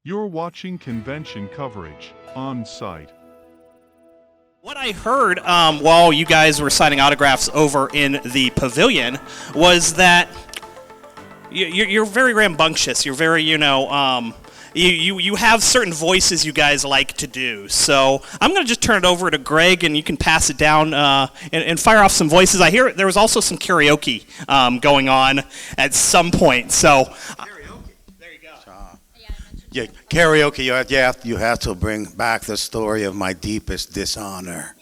You're watching convention coverage on site. What I heard while you guys were signing autographs over in the pavilion was that you're very rambunctious. You're very, you have certain voices you guys like to do. So I'm going to just turn it over to Greg, and you can pass it down and fire off some voices. I hear there was also some karaoke going on at some point. So karaoke, there you go. Yeah, karaoke. You have to bring back the story of my deepest dishonor.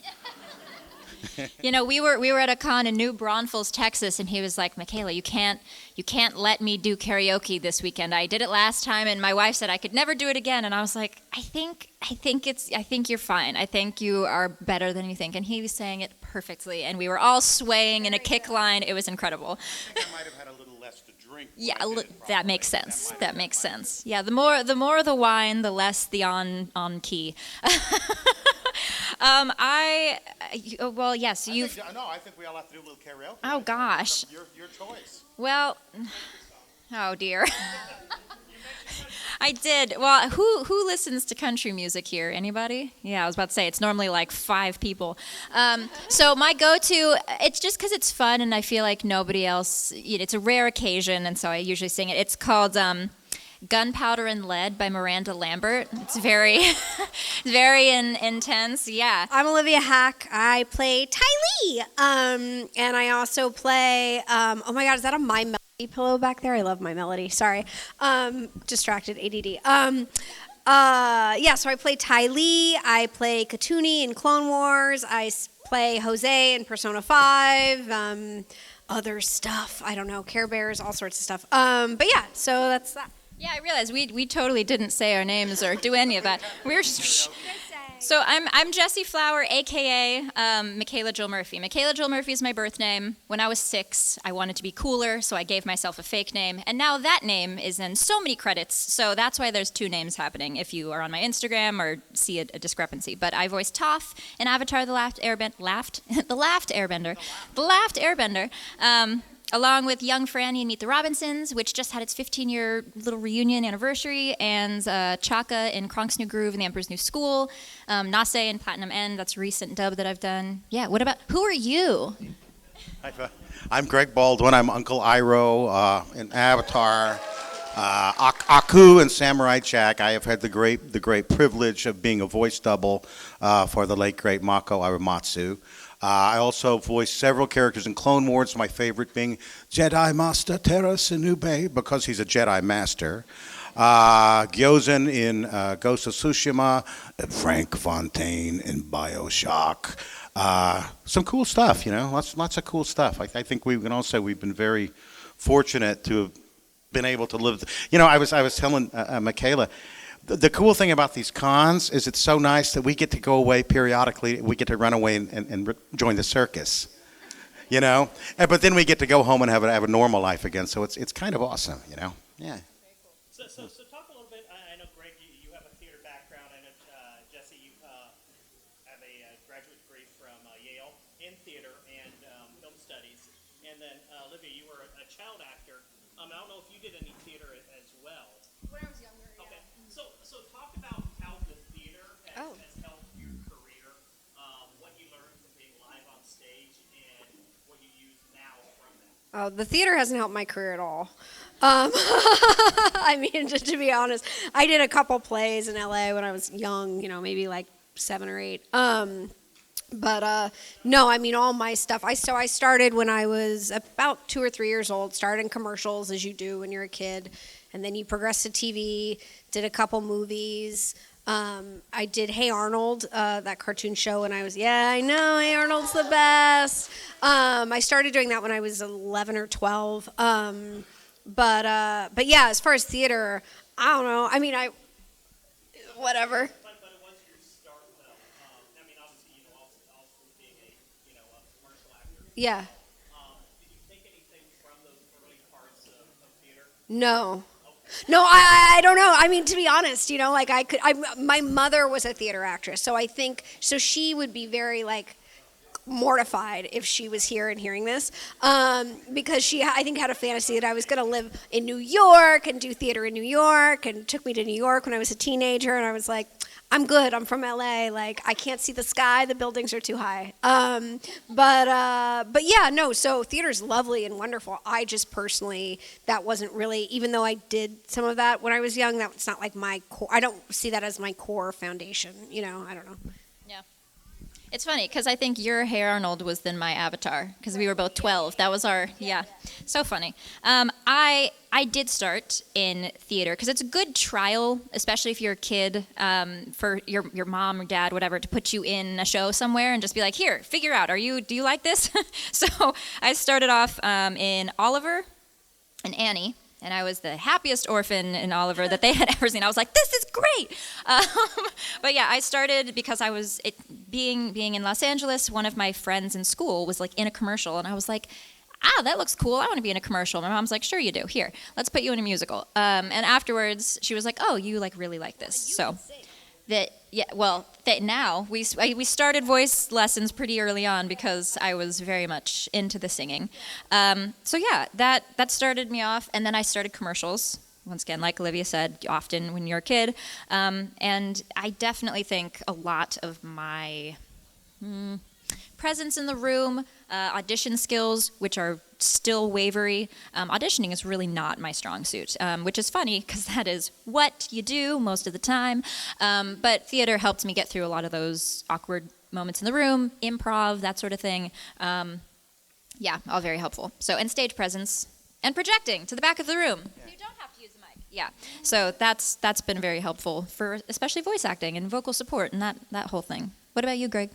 We were at a con in New Braunfels, Texas, and he was like, "Michaela, you can't let me do karaoke this weekend. I did it last time, and my wife said I could never do it again." And I was like, I think you're fine. I think you are better than you think." And he was saying it perfectly, and we were all swaying in a kick line. It was incredible. I think I might have had a little less to drink. Yeah, that makes sense. That makes sense. Yeah, the more the wine, the less the on key. Yes, you. I think we all have to do a little karaoke. Oh gosh. Your choice. Well, oh dear. I did. Well, who listens to country music here? Anybody? Yeah, I was about to say it's normally like 5 people. So my go-to, it's just because it's fun and I feel like nobody else. It's a rare occasion, and so I usually sing it. It's called "Gunpowder and Lead" by Miranda Lambert. It's very, very intense. Yeah. I'm Olivia Hack. I play Ty Lee. And I also play, oh my God, is that a My Melody pillow back there? I love My Melody. Sorry. Distracted, ADD. So I play Ty Lee. I play Katuni in Clone Wars. I play Jose in Persona 5. Other stuff. I don't know. Care Bears, all sorts of stuff. But yeah, so that's that. Yeah, I realized we totally didn't say our names or do any of that. So I'm Jessie Flower, a.k.a. Michaela Jill Murphy. Michaela Jill Murphy is my birth name. When I was 6, I wanted to be cooler, so I gave myself a fake name. And now that name is in so many credits, so that's why there's 2 names happening if you are on my Instagram or see a discrepancy. But I voiced Toph in Avatar The Last Airbender. Along with Young Franny in Meet the Robinsons, which just had its 15-year little reunion anniversary, and Chaka in Kronk's New Groove and The Emperor's New School, Nase in Platinum End, that's a recent dub that I've done. Yeah, who are you? I'm Greg Baldwin. I'm Uncle Iroh in Avatar. Aku and Samurai Jack. I have had the great privilege of being a voice double for the late great Mako Aramatsu. I also voiced several characters in Clone Wars, my favorite being Jedi Master Terra Sinube, because he's a Jedi Master. Gyozan in Ghost of Tsushima, Frank Fontaine in BioShock. Some cool stuff, lots of cool stuff. I think we can all say we've been very fortunate to have been able to live. I was telling Michaela, the cool thing about these cons is it's so nice that we get to go away periodically. We get to run away and join the circus, But then we get to go home and have a normal life again. So it's kind of awesome, Yeah. So talk a little bit. I know, Greg, you have a theater background. I know, Jessie, you have a graduate degree from Yale in theater and film studies. And then, Olivia, you were a child actor. I don't know if you did any theater as well. When I was younger, yeah. Okay. So talk about how the theater has helped your career, what you learned from being live on stage, and what you use now from that. Oh, the theater hasn't helped my career at all. I mean, just to be honest, I did a couple plays in LA when I was young, maybe like 7 or 8. But no, I mean, all my stuff. I started when I was about 2 or 3 years old, started in commercials as you do when you're a kid. And then you progress to TV, did a couple movies. I did Hey Arnold, that cartoon show when I was, I know, Hey Arnold's the best. I started doing that when I was 11 or 12. But yeah, as far as theater, I don't know. I mean, whatever. But it was your start, though. I mean, obviously, also being a commercial actor. Yeah. Did you take anything from those early parts of theater? No. No, I don't know. I mean, to be honest, my mother was a theater actress, so I think, she would be very mortified if she was here and hearing this, because she, I think, had a fantasy that I was going to live in New York and do theater in New York, and took me to New York when I was a teenager, and I was like, I'm good. I'm from LA. Like, I can't see the sky. The buildings are too high. But yeah, no. So theater's lovely and wonderful. I just personally, that wasn't really, even though I did some of that when I was young, that's not like my core. I don't see that as my core foundation. You know, I don't know. Yeah. It's funny because I think your Hey Arnold was then my avatar because we were both 12. That was our, yeah. So funny. I did start in theater because it's a good trial, especially if you're a kid, for your mom or dad, whatever, to put you in a show somewhere and just be like, here, figure out, do you like this? So I started off in Oliver and Annie, and I was the happiest orphan in Oliver that they had ever seen. I was like, this is great. But yeah, I started because I was being in Los Angeles. One of my friends in school was like in a commercial, and I was like, that looks cool. I want to be in a commercial. My mom's like, sure you do. Here, let's put you in a musical. And afterwards, she was like, oh, you like really like this. So now we started voice lessons pretty early on because I was very much into the singing. So yeah, that started me off. And then I started commercials. Once again, like Olivia said, often when you're a kid. And I definitely think a lot of my presence in the room, audition skills, which are still wavery. Auditioning is really not my strong suit, which is funny because that is what you do most of the time. But theater helped me get through a lot of those awkward moments in the room, improv, that sort of thing. Yeah, all very helpful. So, and stage presence and projecting to the back of the room. So you don't have to use the mic. Yeah, so that's been very helpful for especially voice acting and vocal support and that whole thing. What about you, Greg?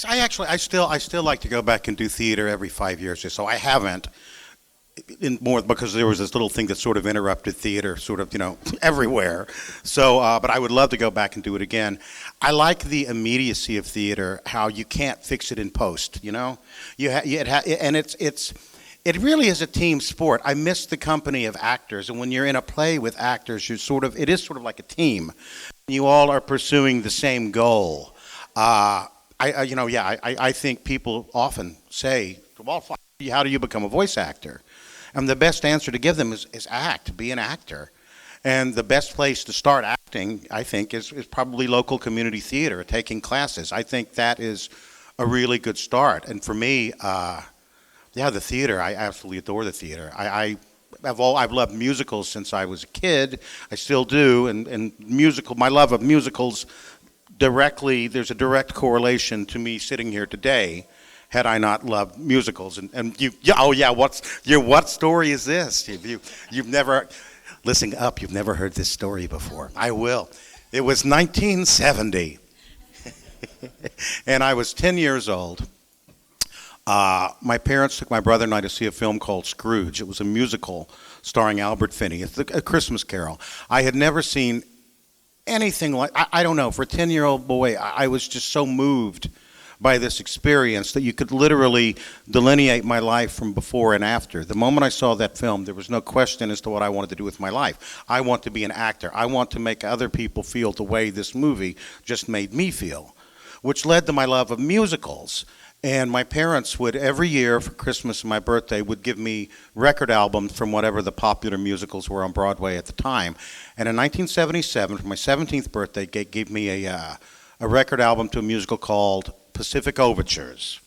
I still like to go back and do theater every 5 years or so. I haven't, in more because there was this little thing that sort of interrupted theater, sort of, everywhere. So, but I would love to go back and do it again. I like the immediacy of theater, how you can't fix it in post. And it really is a team sport. I miss the company of actors, and when you're in a play with actors, it is sort of like a team. You all are pursuing the same goal. I think people often say, well, how do you become a voice actor? And the best answer to give them is act, be an actor. And the best place to start acting, I think, is probably local community theater, taking classes. I think that is a really good start. And for me, the theater, I absolutely adore the theater. I've loved musicals since I was a kid. I still do. And my love of musicals there's a direct correlation to me sitting here today had I not loved musicals. What story is this? You've never, listen up, you've never heard this story before. I will. It was 1970, and I was 10 years old. My parents took my brother and I to see a film called Scrooge. It was a musical starring Albert Finney. It's a Christmas Carol. I had never seen anything like, I don't know, for a 10-year-old boy, I was just so moved by this experience that you could literally delineate my life from before and after. The moment I saw that film, there was no question as to what I wanted to do with my life. I want to be an actor. I want to make other people feel the way this movie just made me feel, which led to my love of musicals. And my parents would, every year for Christmas and my birthday, would give me record albums from whatever the popular musicals were on Broadway at the time. And in 1977, for my 17th birthday, gave me a record album to a musical called Pacific Overtures.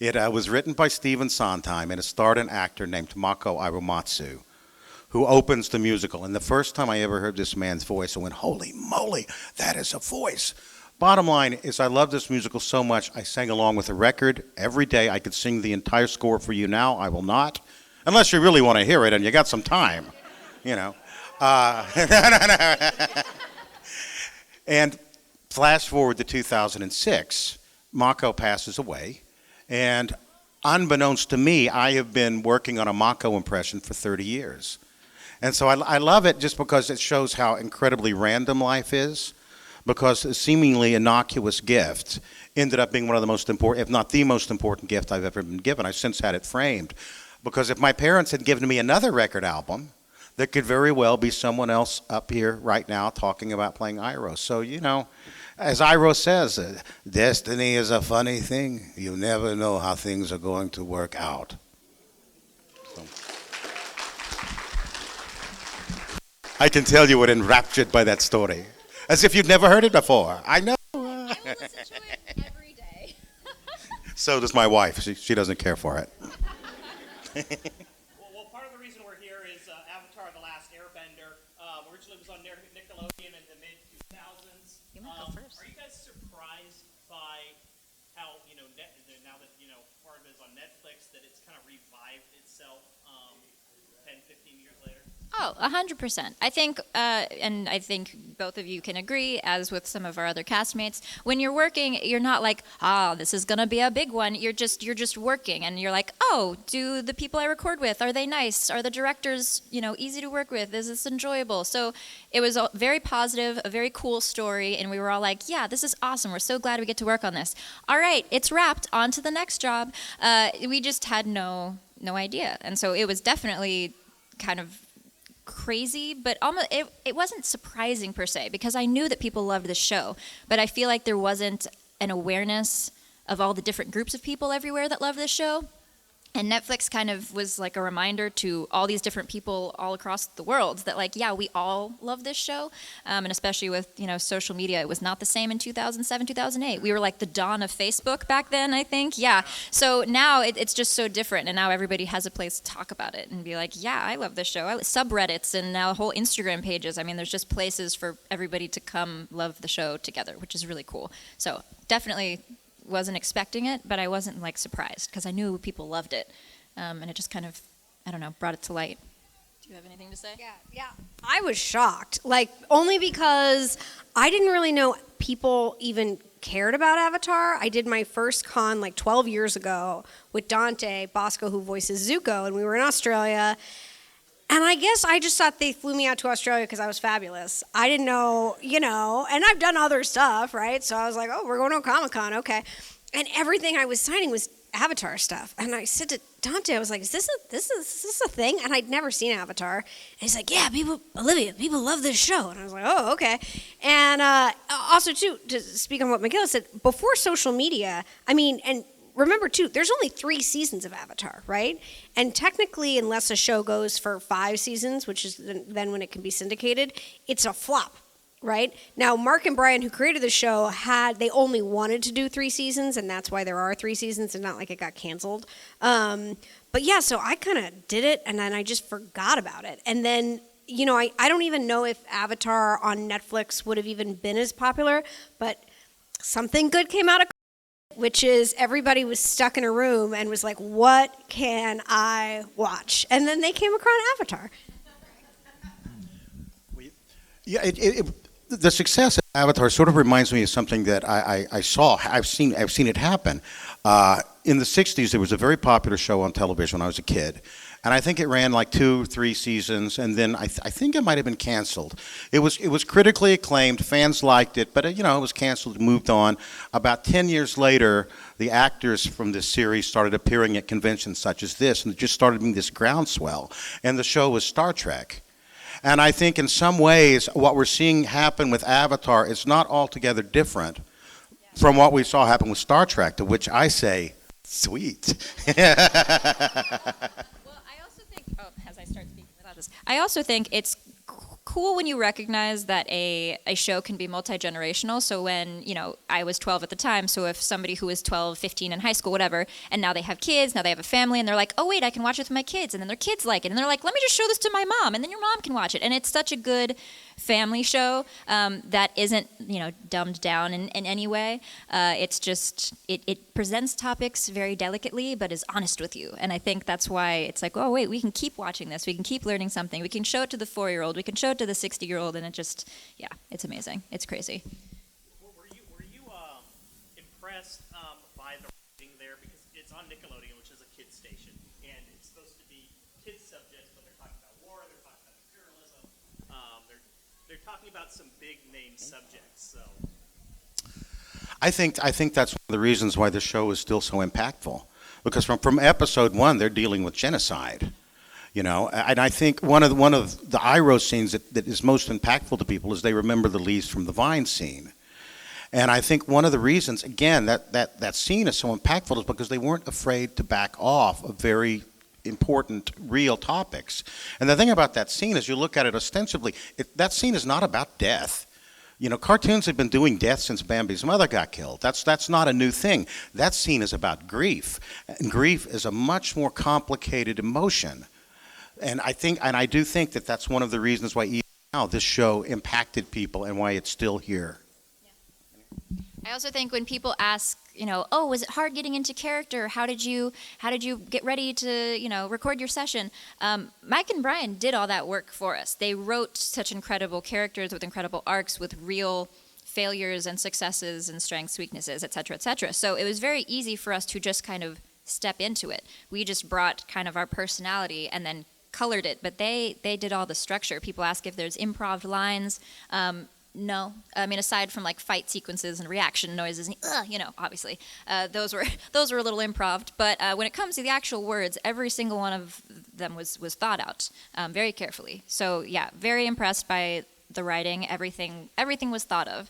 It was written by Stephen Sondheim, and it starred an actor named Mako Iromatsu, who opens the musical. And the first time I ever heard this man's voice, I went, holy moly, that is a voice. Bottom line is I love this musical so much, I sang along with the record every day. I could sing the entire score for you now. I will not, unless you really want to hear it and you got some time, And flash forward to 2006, Mako passes away, and unbeknownst to me, I have been working on a Mako impression for 30 years. And so I love it just because it shows how incredibly random life is. Because a seemingly innocuous gift ended up being one of the most important, if not the most important gift I've ever been given. I've since had it framed. Because if my parents had given me another record album, there could very well be someone else up here right now talking about playing Iroh. So, as Iro says, destiny is a funny thing. You never know how things are going to work out. So. I can tell you were enraptured by that story, as if you'd never heard it before. I know. I will listen to it every day. So does my wife. She doesn't care for it. Well, part of the reason we're here is Avatar: The Last Airbender. Originally was on Nickelodeon in the mid-2000s. You might go first. Are you guys surprised by how, now that, part of it is on Netflix, that it's kind of revived itself 10, 15 years later? Oh, 100%. I think, and I think both of you can agree, as with some of our other castmates, when you're working, you're not like, this is gonna be a big one. You're just working, and you're like, oh, do the people I record with, are they nice? Are the directors, easy to work with? Is this enjoyable? So it was very positive, a very cool story, and we were all like, yeah, this is awesome. We're so glad we get to work on this. All right, it's wrapped. On to the next job. We just had no idea, and so it was definitely kind of crazy, but almost it wasn't surprising per se, because I knew that people loved the show, but I feel like there wasn't an awareness of all the different groups of people everywhere that love this show. And Netflix kind of was like a reminder to all these different people all across the world that, like, yeah, we all love this show. And especially with, social media, it was not the same in 2007, 2008. We were like the dawn of Facebook back then, I think. Yeah. So now it's just so different. And now everybody has a place to talk about it and be like, yeah, I love this show. Subreddits and now whole Instagram pages. I mean, there's just places for everybody to come love the show together, which is really cool. So definitely wasn't expecting it, but I wasn't like surprised because I knew people loved it, and it just kind of, I don't know, brought it to light. Do you have anything to say? Yeah. I was shocked, only because I didn't really know people even cared about Avatar. I did my first con 12 years ago with Dante Bosco, who voices Zuko, and we were in Australia. And I guess I just thought they flew me out to Australia because I was fabulous. I didn't know, and I've done other stuff, right? So I was like, oh, we're going to a Comic-Con, okay. And everything I was signing was Avatar stuff. And I said to Dante, I was like, is this a thing? And I'd never seen Avatar. And he's like, yeah, Olivia, people love this show. And I was like, oh, okay. And also, too, to speak on what Michaela said, before social media, and remember, too, there's only 3 seasons of Avatar, right? And technically, unless a show goes for 5 seasons, which is then when it can be syndicated, it's a flop, right? Now, Mark and Brian, who created the show, they only wanted to do 3 seasons, and that's why there are 3 seasons, and not like it got canceled. But yeah, so I kind of did it, and then I just forgot about it. And then, I don't even know if Avatar on Netflix would have even been as popular, but something good came out of which is everybody was stuck in a room and was like, what can I watch? And then they came across Avatar. Yeah, the success of Avatar sort of reminds me of something that I saw. I've seen it happen. In the 60s, there was a very popular show on television when I was a kid. And I think it ran 2, 3 seasons, and then I think it might have been canceled. It was critically acclaimed, fans liked it, but it was canceled, moved on. About 10 years later, the actors from this series started appearing at conventions such as this, and it just started being this groundswell. And the show was Star Trek. And I think in some ways, what we're seeing happen with Avatar is not altogether different from what we saw happen with Star Trek, to which I say, sweet. I also think it's cool when you recognize that a show can be multi-generational. So when, I was 12 at the time, so if somebody who was 12, 15 in high school, whatever, and now they have kids, now they have a family, and they're like, oh, wait, I can watch it with my kids, and then their kids like it, and they're like, let me just show this to my mom, and then your mom can watch it. And it's such a good family show that isn't, dumbed down in any way. It's just, it presents topics very delicately, but is honest with you. And I think that's why it's like, oh, wait, we can keep watching this. We can keep learning something. We can show it to the 4-year-old. We can show it to the 60-year-old. And it just, yeah, it's amazing. It's crazy. Were you impressed by the writing there? Because it's on Nickelodeon, which is a kids station. And it's supposed to be kids subjects, but they're talking about war, they're talking about imperialism. They're talking about some big name subjects. So I think that's one of the reasons why the show is still so impactful, because from episode 1 they're dealing with genocide, and I think one of the Iroh scenes that is most impactful to people is they remember the leaves from the vine scene, And I think one of the reasons, again, that scene is so impactful is because they weren't afraid to back off of very important, real topics. And the thing about that scene is you look at it ostensibly, that scene is not about death. You know, cartoons have been doing death since Bambi's mother got killed. That's not a new thing. That scene is about grief. And grief is a much more complicated emotion. And I do think that that's one of the reasons why even now this show impacted people and why it's still here. I also think when people ask, oh, was it hard getting into character? How did you get ready to, record your session? Mike and Brian did all that work for us. They wrote such incredible characters with incredible arcs, with real failures and successes and strengths, weaknesses, et cetera, et cetera. So it was very easy for us to just kind of step into it. We just brought kind of our personality and then colored it, but they did all the structure. People ask if there's improv lines. No, I mean, aside from like fight sequences and reaction noises, and, obviously, those were a little improv. But when it comes to the actual words, every single one of them was thought out very carefully. So yeah, very impressed by the writing. Everything was thought of.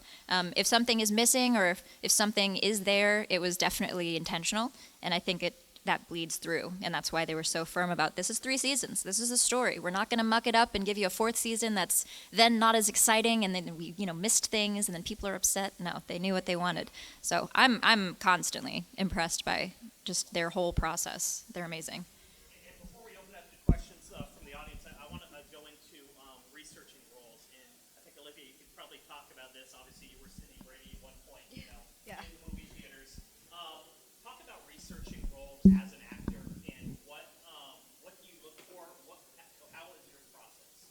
If something is missing or if something is there, it was definitely intentional, and I think that bleeds through, and that's why they were so firm about this is 3 seasons. This is a story. We're not going to muck it up and give you a 4th season that's then not as exciting, and then we missed things, and then people are upset. No, they knew what they wanted. So I'm constantly impressed by just their whole process. They're amazing. And before we open up to questions from the audience, I want to go into researching roles. And I think Olivia, you could probably talk about this. Obviously, you were Cindy Brady at one point, Yeah. in movie theaters. Talk about researching roles as an actor and what do you look for? How is your process?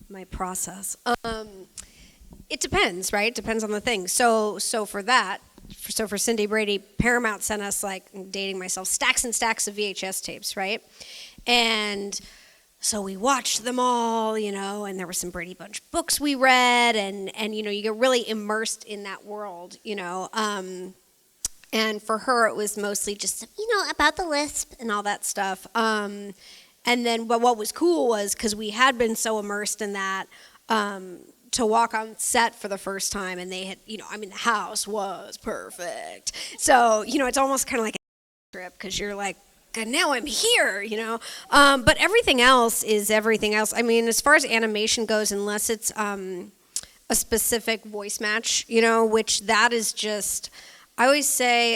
My process. It depends, right? Depends on the thing. So for Cindy Brady, Paramount sent us, like, dating myself, stacks and stacks of VHS tapes, right? And so we watched them all, and there were some Brady Bunch books we read, and you get really immersed in that world, and for her, it was mostly just, about the lisp and all that stuff. And then, but what was cool was, because we had been so immersed in that, to walk on set for the first time, and they had, the house was perfect. So, it's almost kind of like a trip, because you're like, God, now I'm here, But everything else is everything else. I mean, as far as animation goes, unless it's a specific voice match, which that is just... I always say,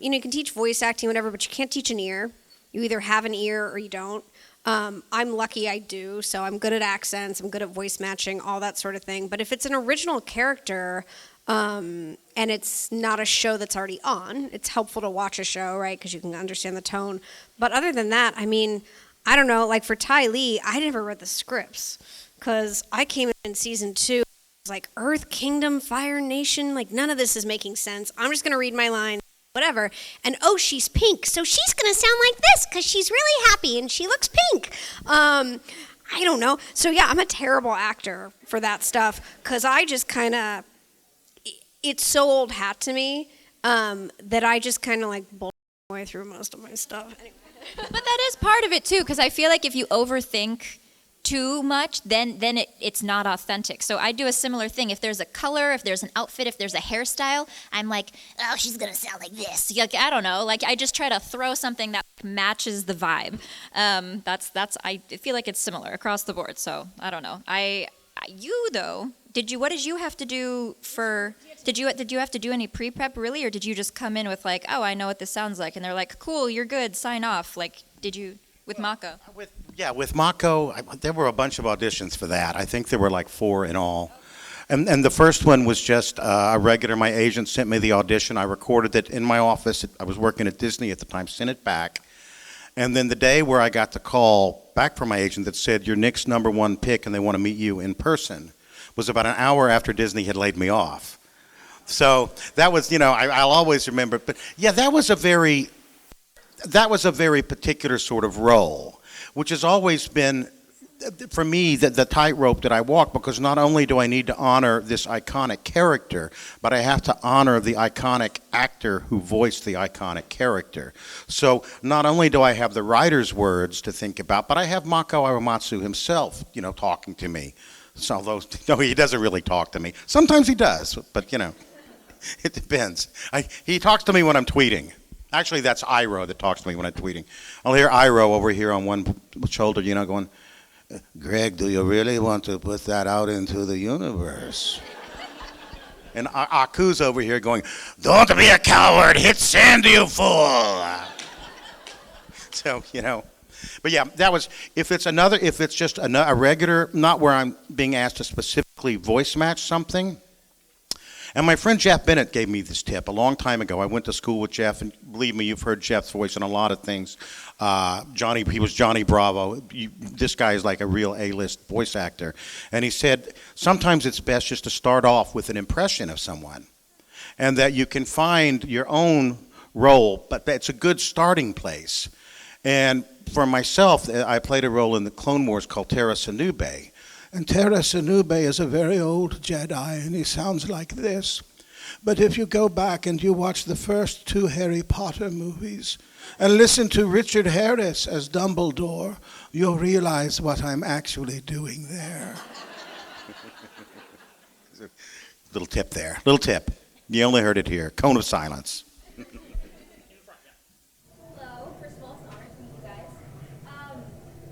you can teach voice acting, whatever, but you can't teach an ear. You either have an ear or you don't. I'm lucky I do, so I'm good at accents, I'm good at voice matching, all that sort of thing. But if it's an original character, and it's not a show that's already on, it's helpful to watch a show, right, because you can understand the tone. But other than that, I mean, I don't know, like for Ty Lee, I never read the scripts, because I came in season 2, like Earth, Kingdom, Fire, Nation, like none of this is making sense. I'm just going to read my line, whatever. And oh, she's pink, so she's going to sound like this because she's really happy and she looks pink. I don't know. So yeah, I'm a terrible actor for that stuff because I just kind of, it's so old hat to me that I just kind of like bull my way through most of my stuff. Anyway. But that is part of it too, because I feel like if you overthink too much, then it's not authentic. So I do a similar thing. If there's a color, if there's an outfit, if there's a hairstyle, I'm like, oh, she's gonna sound like this. Like, I don't know. Like I just try to throw something that matches the vibe. I feel like it's similar across the board. So I don't know. You though, what did you have to do for? Did you have to do any pre-prep really, or did you just come in with like, oh, I know what this sounds like, and they're like, cool, you're good, sign off? Like, did you? With Mako? With Mako, there were a bunch of auditions for that. I think there were like 4 in all. And the first one was just a regular. My agent sent me the audition. I recorded it in my office. I was working at Disney at the time, sent it back. And then the day where I got the call back from my agent that said, your next #1 pick and they want to meet you in person, was about an hour after Disney had laid me off. So that was, I'll always remember. But yeah, that was a very particular sort of role, which has always been, for me, the tightrope that I walk, because not only do I need to honor this iconic character, but I have to honor the iconic actor who voiced the iconic character. So not only do I have the writer's words to think about, but I have Mako Aramatsu himself, talking to me. So although, no, he doesn't really talk to me. Sometimes he does, but It depends. He talks to me when I'm tweeting. Actually, that's Iro that talks to me when I'm tweeting. I'll hear Iro over here on one shoulder, going, Greg, do you really want to put that out into the universe? And Aku's over here going, don't be a coward, hit sand, you fool. So, But yeah, that was, if it's just a regular, not where I'm being asked to specifically voice match something. And my friend Jeff Bennett gave me this tip a long time ago. I went to school with Jeff, and believe me, you've heard Jeff's voice in a lot of things. He was Johnny Bravo. This guy is like a real A-list voice actor. And he said, sometimes it's best just to start off with an impression of someone. And that you can find your own role, but that's a good starting place. And for myself, I played a role in the Clone Wars called Terra Sanube. And Terra Sanube is a very old Jedi, and he sounds like this. But if you go back and you watch the first 2 Harry Potter movies and listen to Richard Harris as Dumbledore, you'll realize what I'm actually doing there. Little tip there. Little tip. You only heard it here. Cone of silence. Hello. First of all, it's an honor to meet you guys.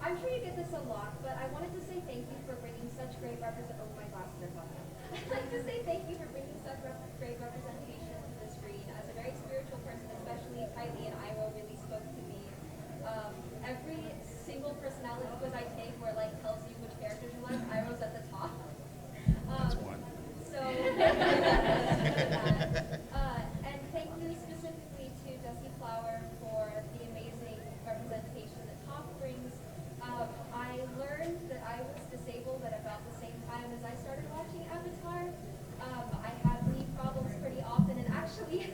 I'm sure you get this a lot, but I wanted to say thank you for bringing such great representation. Oh, my glasses are talking. I'd like to say thank you for bringing such great representation to the screen. As a very spiritual person, especially Kylie and Iro really spoke to me. Every single personality quiz I take where it tells you which characters you like, Iro's at the top. That's one. So, and thank you specifically to Jessie Flower for the amazing representation that Talk brings. I learned that I was disabled at about the same time as I started watching Avatar. I had knee problems pretty often, and actually,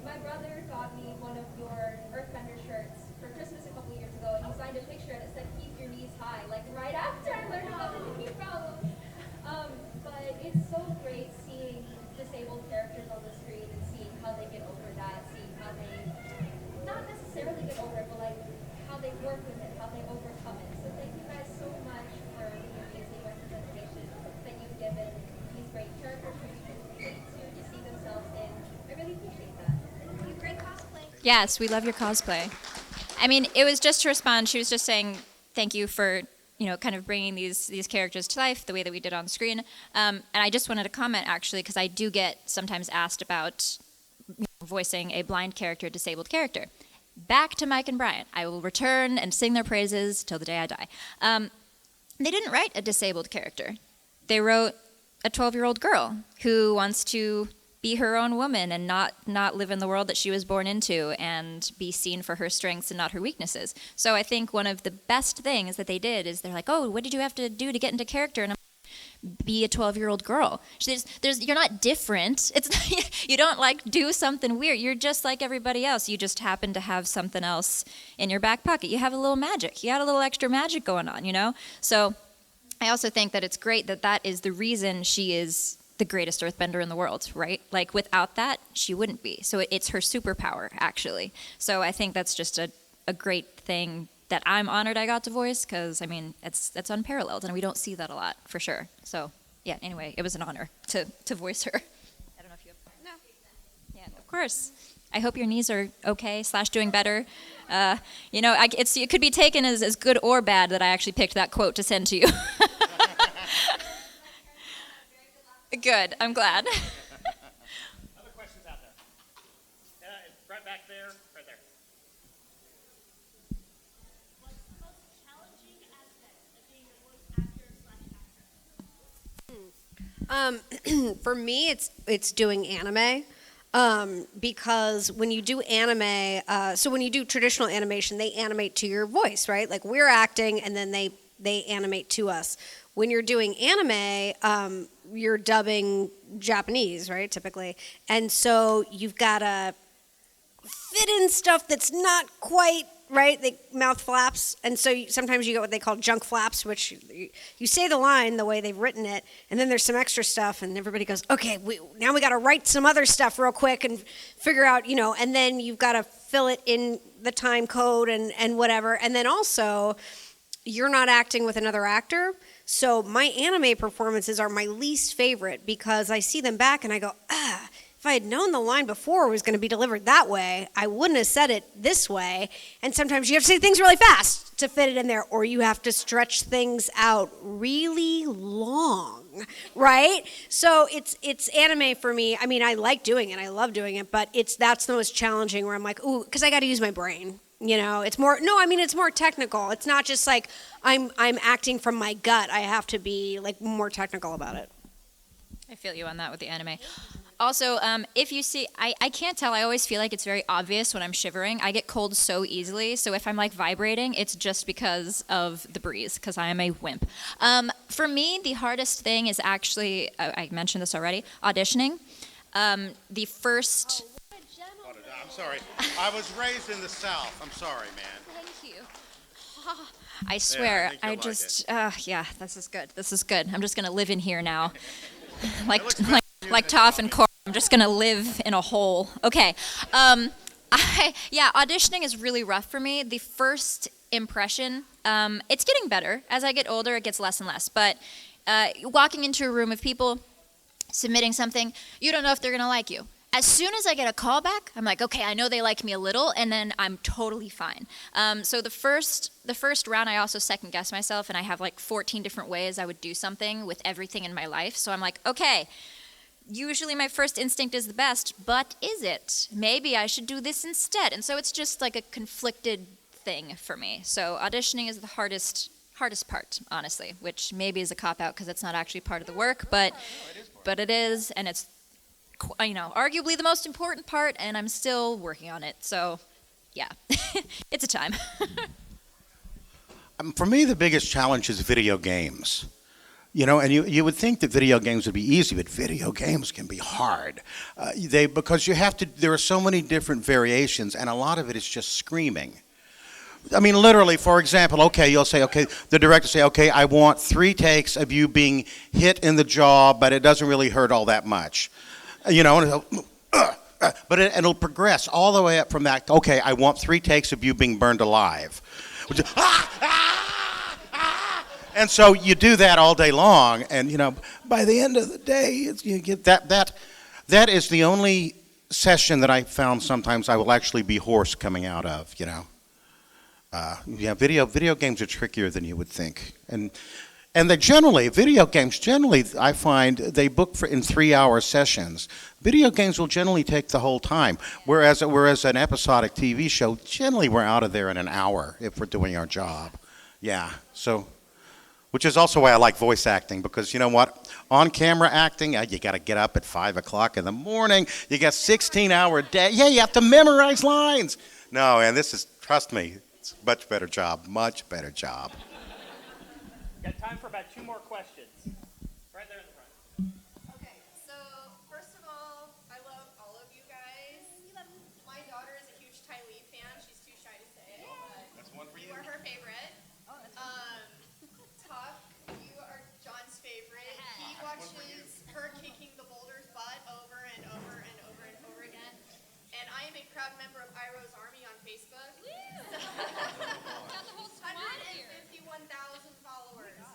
my brother got me one of your Earthbender shirts for Christmas a couple years ago, and he signed a picture and it said, "Keep your knees high," right after I learned about the knee problem. But it's so great seeing disabled characters on the screen and seeing how they get over that, seeing how they, not necessarily get over it, but how they work with it, how they overcome it. So thank you guys so much for the amazing representation that you've given these great characters for people to relate to see themselves in. I really appreciate that. Thank you. Great cosplay. Yes, we love your cosplay. I mean, it was just to respond. She was just saying thank you for, kind of bringing these characters to life the way that we did on screen. And I just wanted to comment, actually, because I do get sometimes asked about voicing a blind character, disabled character. Back to Mike and Brian. I will return and sing their praises till the day I die. They didn't write a disabled character. They wrote a 12-year-old girl who wants to be her own woman and not live in the world that she was born into and be seen for her strengths and not her weaknesses. So I think one of the best things that they did is they're like, oh, what did you have to do to get into character? And I'm like, be a 12-year-old girl. You're not different. You don't do something weird. You're just like everybody else. You just happen to have something else in your back pocket. You have a little magic. You got a little extra magic going on, So I also think that it's great that is the reason she is the greatest earthbender in the world, right? Without that, she wouldn't be. So it's her superpower, actually. So I think that's just a great thing that I'm honored I got to voice, because, it's unparalleled, and we don't see that a lot, for sure. So, yeah, anyway, it was an honor to voice her. I don't know if you have... No. Yeah, of course. I hope your knees are okay / doing better. It could be taken as good or bad that I actually picked that quote to send to you. Good, I'm glad. Other questions out there? Right back there, right there. What's the most challenging aspect of being a voice actor / actor? For me, it's doing anime. Because when you do anime, so when you do traditional animation, they animate to your voice, right? We're acting, and then they animate to us. When you're doing anime, you're dubbing Japanese, right, typically. And so you've got to fit in stuff that's not quite right, the mouth flaps. And so sometimes you get what they call junk flaps, which you say the line the way they've written it, and then there's some extra stuff, and everybody goes, okay, now we got to write some other stuff real quick and figure out, and then you've got to fill it in the time code and whatever. And then also, you're not acting with another actor. So my anime performances are my least favorite because I see them back and I go, if if I had known the line before was going to be delivered that way, I wouldn't have said it this way. And sometimes you have to say things really fast to fit it in there, or you have to stretch things out really long, right? So it's anime for me. I mean, I like doing it. I love doing it, but that's the most challenging where I'm like, ooh, because I got to use my brain. You know, it's more, no, I mean, it's more technical. It's not just like I'm acting from my gut. I have to be like more technical about it. I feel you on that with the anime. Also, if you see, I can't tell. I always feel like it's very obvious when I'm shivering. I get cold so easily. So if I'm like vibrating, it's just because of the breeze, because I am a wimp. For me, the hardest thing is actually, I mentioned this already, auditioning. The first... I'm sorry. I was raised in the South. I'm sorry, man. Thank you. I swear, I I think just, yeah, this is good. This is good. I'm just going to live in here now. like Toph and Kwan. I'm just going to live in a hole. Okay. Auditioning is really rough for me. The first impression, it's getting better. As I get older, it gets less and less. But walking into a room of people, submitting something, you don't know if they're going to like you. As soon as I get a call back, I'm like, okay, I know they like me a little, and then I'm totally fine. So the first round, I also second guess myself, and I have like 14 different ways I would do something with everything in my life. So I'm like, okay, usually my first instinct is the best, but is it? Maybe I should do this instead. And so it's just like a conflicted thing for me. So auditioning is the hardest part, honestly, which maybe is a cop-out because it's not actually part of the work, but it is, and it's, you know, arguably the most important part, and I'm still working on it. So, yeah, it's a time. For me, the biggest challenge is video games. You know, and you would think that video games would be easy, but video games can be hard. Because you have to, there are so many different variations, and a lot of it is just screaming. I mean, literally, for example, okay, you'll say, okay, the director say, okay, I want 3 takes of you being hit in the jaw, but it doesn't really hurt all that much. You know, but it'll progress all the way up from that. Okay, I want 3 takes of you being burned alive. And so you do that all day long, and you know, by the end of the day, you get that is the only session that I found sometimes I will actually be hoarse coming out of. You know, video games are trickier than you would think, and video games generally, I find they book in 3-hour sessions. Video games will generally take the whole time, whereas an episodic TV show, generally we're out of there in an hour if we're doing our job. Yeah, so, which is also why I like voice acting, because you know what? On-camera acting, you got to get up at 5 o'clock in the morning. You got 16-hour day. Yeah, you have to memorize lines. No, and this is, trust me, it's a much better job. Got time for about 2 more questions. Right there in the front. Okay, so first of all, I love all of you guys. My daughter is a huge Tylee fan. She's too shy to say it, but That's one for you are her favorite. Top, you are John's favorite. He watches her kicking the boulder's butt over and over and over and over again. And I am a proud member of Iroh's Army on Facebook. 151,000 followers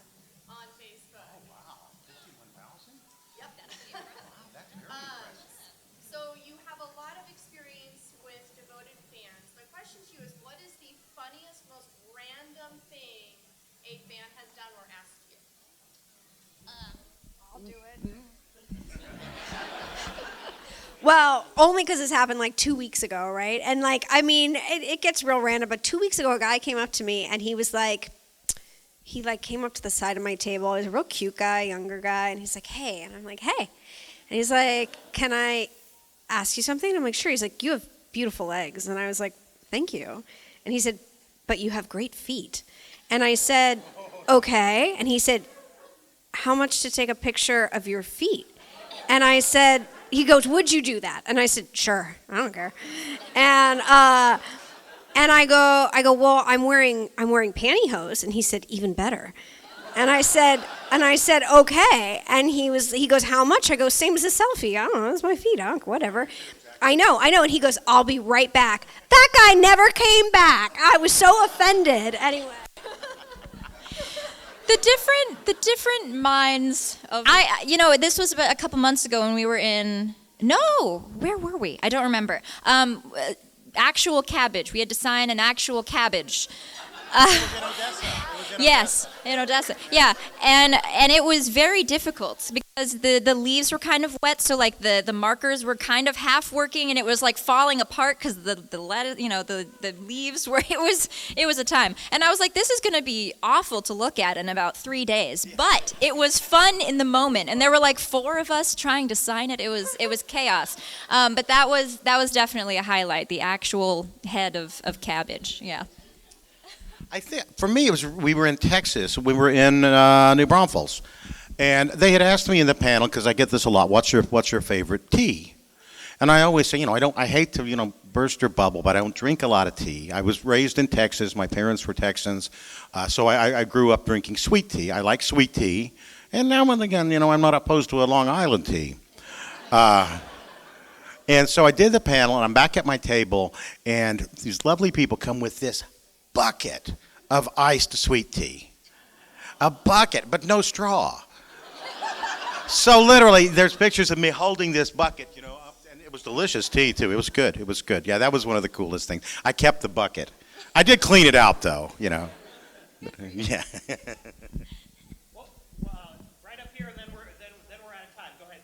on Facebook. Oh, wow. 51,000? Yep. That's very impressive. So you have a lot of experience with devoted fans. My question to you is, what is the funniest, most random thing a fan has done or asked you? I'll do it. Well, only because this happened like 2 weeks ago, right? And like, I mean, it gets real random, but 2 weeks ago, a guy came up to me and he was like, came up to the side of my table. He was a real cute guy, younger guy, and he's like, hey. And I'm like, hey. And he's like, can I ask you something? And I'm like, sure. He's like, you have beautiful legs. And I was like, thank you. And he said, but you have great feet. And I said, okay. And he said, how much to take a picture of your feet? And I said, he goes, would you do that? And I said, sure, I don't care. And I go, well, I'm wearing pantyhose. And he said, even better. And I said, okay. And he goes, how much? I go, same as a selfie. I don't know, it's my feet, whatever. I know. And he goes, I'll be right back. That guy never came back. I was so offended. Anyway. The different minds of this was about a couple months ago when we were in No, where were we? I don't remember. Actual cabbage. We had to sign an actual cabbage. Yes, in Odessa. Yeah, and it was very difficult because the leaves were kind of wet, so like the markers were kind of half working, and it was like falling apart because the leaves were. It was a time, and I was like, this is going to be awful to look at in about 3 days, but it was fun in the moment, and there were like 4 of us trying to sign it. It was chaos, but that was definitely a highlight. The actual head of cabbage. Yeah. I think for me it was we were in Texas. We were in New Braunfels, and they had asked me in the panel because I get this a lot. What's your favorite tea? And I always say, I hate to burst your bubble, but I don't drink a lot of tea. I was raised in Texas. My parents were Texans, so I grew up drinking sweet tea. I like sweet tea, and now and again, I'm not opposed to a Long Island tea. And so I did the panel, and I'm back at my table, and these lovely people come with this bucket of iced sweet tea. A bucket, but no straw. So literally, there's pictures of me holding this bucket, and it was delicious tea, too. It was good. It was good. Yeah, that was one of the coolest things. I kept the bucket. I did clean it out, though, Yeah. Well, right up here, and then we're out of time. Go ahead.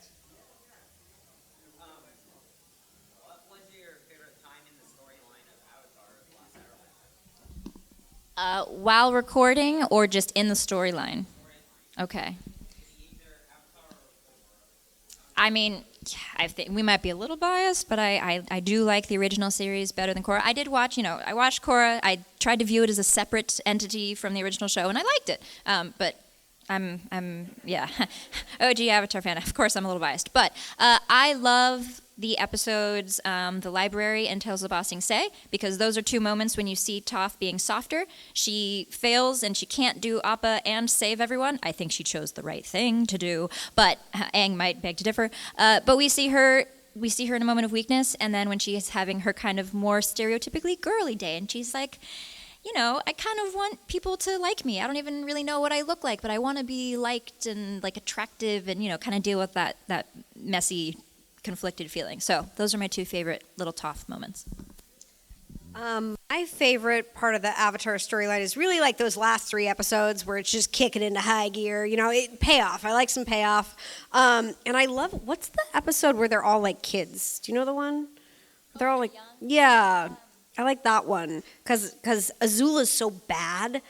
What was your favorite time in the storyline of Avatar: Last Airbender? While recording or just in the storyline? Okay. I mean, I think we might be a little biased, but I do like the original series better than Korra. I did watch, I watched Korra. I tried to view it as a separate entity from the original show, and I liked it. But I'm OG Avatar fan. Of course, I'm a little biased, but I love the episodes, The Library and Tales of Ba Sing Se, because those are 2 moments when you see Toph being softer. She fails and she can't do Appa and save everyone. I think she chose the right thing to do, but Aang might beg to differ. But we see her in a moment of weakness, and then when she is having her kind of more stereotypically girly day, and she's like, I kind of want people to like me. I don't even really know what I look like, but I want to be liked and like attractive and, kind of deal with that messy, conflicted feeling. So those are my 2 favorite little Toph moments. My favorite part of the Avatar storyline is really like those last 3 episodes where it's just kicking into high gear. Payoff. I like some payoff. And I love, what's the episode where they're all like kids? Do you know the one? They're all like, yeah. I like that one because Azula's so bad.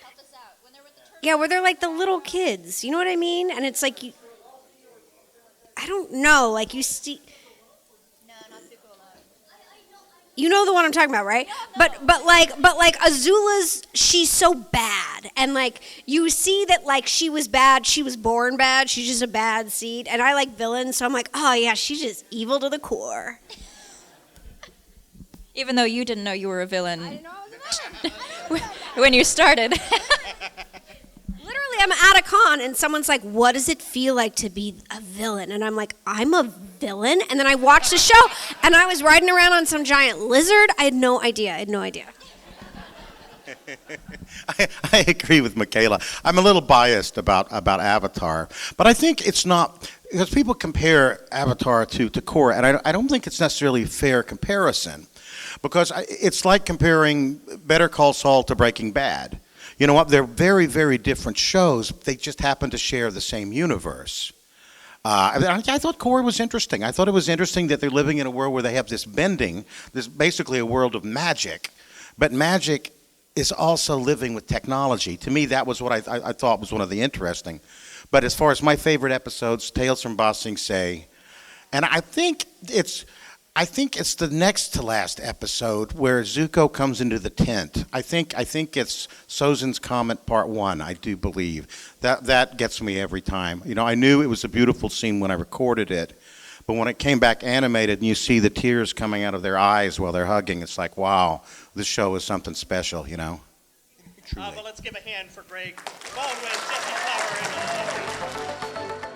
Yeah, where they're like the little kids. You know what I mean? And it's like, I don't know. Like you see. You know the one I'm talking about, right? But like Azula's, she's so bad, and like you see that like she was bad, she was born bad, she's just a bad seed, and I like villains, so I'm like, oh yeah, she's just evil to the core. Even though you didn't know you were a villain. I didn't know I was a villain. When you started. Literally, I'm at a con, and someone's like, what does it feel like to be a villain? And I'm like, I'm a villain? And then I watched the show, and I was riding around on some giant lizard. I had no idea. I agree with Michaela. I'm a little biased about Avatar, but I think it's not, because people compare Avatar to Korra, and I don't think it's necessarily a fair comparison, because it's like comparing Better Call Saul to Breaking Bad. You know what? They're very, very different shows. They just happen to share the same universe. I thought Korra was interesting. I thought it was interesting that they're living in a world where they have this bending, this basically a world of magic, but magic is also living with technology. To me, that was what I thought was one of the interesting. But as far as my favorite episodes, Tales from Ba Sing Se, and I think it's the next to last episode where Zuko comes into the tent. I think it's Sozin's Comet Part 1, I do believe. That gets me every time. I knew it was a beautiful scene when I recorded it, but when it came back animated and you see the tears coming out of their eyes while they're hugging, it's like, wow, this show is something special, Truly. But let's give a hand for Greg Baldwin, Jessie Flower, and